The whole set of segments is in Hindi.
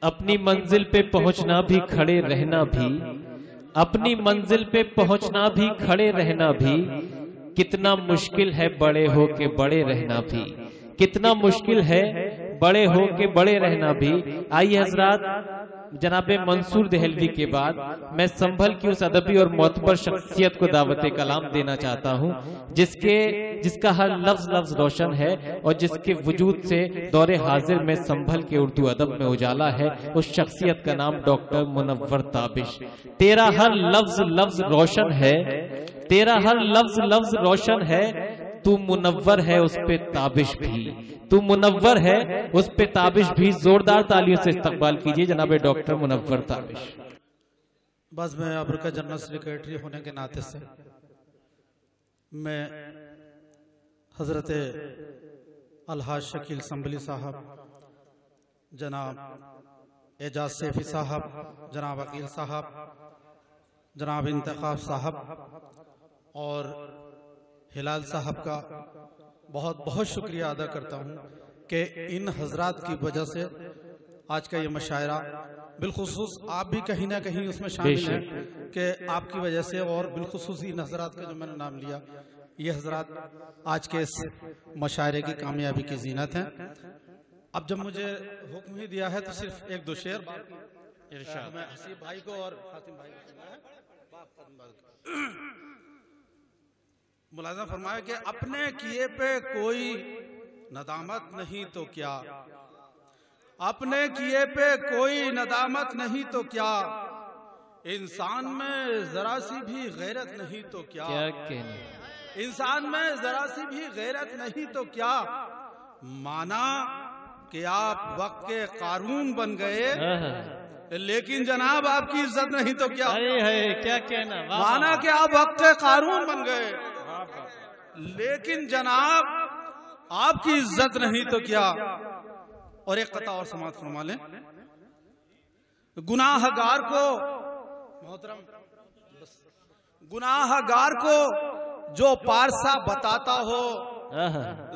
अपनी मंजिल पे पहुंचना भी, खड़े रहना भी, अपनी मंजिल पे पहुंचना भी, खड़े रहना भी, कितना मुश्किल है बड़े हो के बड़े रहना भी, कितना मुश्किल है बड़े हो के बड़े रहना भी। आइए हजरात, जनाबे मंसूर देहलवी के बाद मैं संभल की उस अदबी और मोतबर शख्सियत को दावत कलाम देना चाहता हूं, जिसका हर लफ्ज लफ्ज रोशन है और जिसके वजूद से दौरे हाजिर में संभल के उर्दू अदब में उजाला है। उस शख्सियत का नाम डॉक्टर मुनव्वर ताबिश। तेरा हर लफ्ज लफ्ज रोशन है, तेरा हर लफ्ज लफ्ज रोशन है, तू मुनव्वर है उस पे ताबिश भी, तू मुनव्वर है उस पे ताबिश भी। जोरदार तालियों से इस्तकबाल कीजिए जनाबे डॉक्टर मुनव्वर ताबिश। बस मैं अफ्रीका जनरल सेक्रेटरी होने के नाते से मैं हजरत अलहाज शकील संभली साहब, जनाब एजाज सैफी साहब, जनाब अकील साहब, जनाब इंतखाब साहब और हिलाल साहब का बहुत बहुत शुक्रिया अदा करता हूँ कि इन हजरात की वजह से आज का ये मुशायरा, बिलखुसूस आप भी कहीं ना कहीं उसमें शामिल हैं कि आपकी वजह से, और बिलखुसूस इन हजरात का जो मैंने नाम लिया, ये हजरात आज के इस मुशायरे की कामयाबी की जीनत हैं। अब जब मुझे हुक्म ही दिया है तो सिर्फ एक दो शेर मैं हसीब भाई को और फातिम भाई को मुलाज़ा फरमाया कि अपने किए पे कोई नदामत नहीं तो क्या, अपने किए पे कोई नदामत नहीं तो क्या, इंसान में जरा सी भी गैरत नहीं तो क्या, इंसान में जरा सी भी गैरत नहीं तो क्या, माना कि आप वक्त के कारून बन गए लेकिन जनाब आपकी इज्जत नहीं तो क्या, क्या कहना, माना कि आप वक्त के कारून बन गए लेकिन जनाब आपकी इज्जत नहीं तो क्या। और एक कता और समाप्त फरमा लें, गुनाहगार को मोहतरम, गुनाहगार को जो पारसा बताता हो,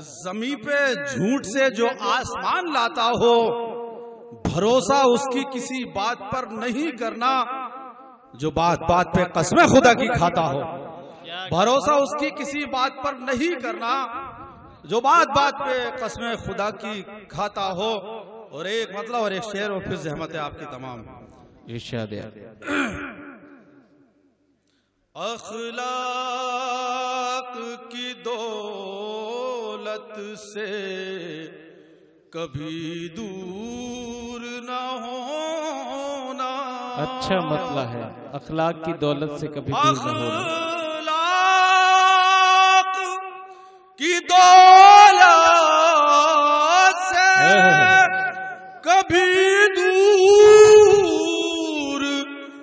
जमीन पे झूठ से जो आसमान लाता हो, भरोसा उसकी किसी बात पर नहीं करना जो बात बात पे कसमें खुदा की खाता हो, भरोसा उसकी किसी बात पर नहीं करना जो बात बात पे कसमें खुदा की खाता हो। और एक मतलब और एक शेर और फिर जहमत है आपकी तमाम इरशाद। अखलाक की दौलत से कभी दूर ना होना, अच्छा मतलब है अखलाक की दौलत से कभी दूर ना होना, की दौलत से कभी दूर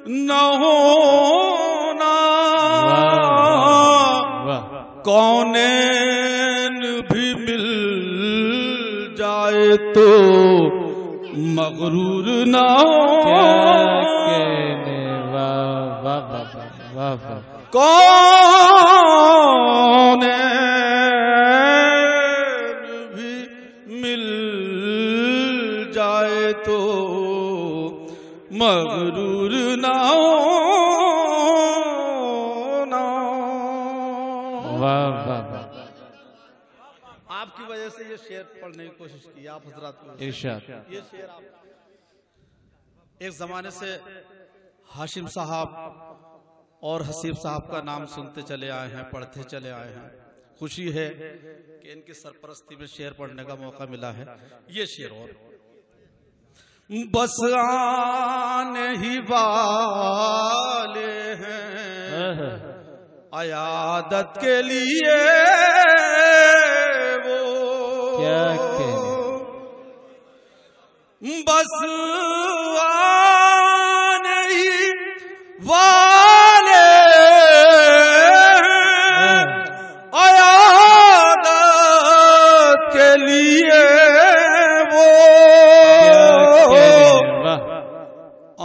न होना, कौनैन भी मिल जाए तो मगरूर न हो, कौन भी मिल जाए तो मगरूर ना होना। वाह वाह, आपकी वजह से ये शेर पढ़ने की कोशिश की आप हजरात को। इरशाद। ये शेर आप एक जमाने से हाशिम साहब और हसीब साहब का नाम सुनते चले आए हैं, पढ़ते चले आए हैं। खुशी है कि इनकी सरपरस्ती में शेर पढ़ने का मौका मिला है। ये शेर और बस आने ही वाले हैं अयादत के लिए वो, क्या बस आने ही वाले अयादत के लिए वो,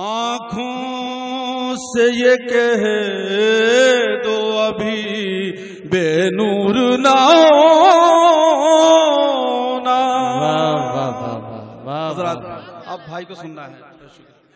आँखों से ये कह दो अभी बेनूर ना होना। अब भाई भाई को सुनना है। शुक्रिया।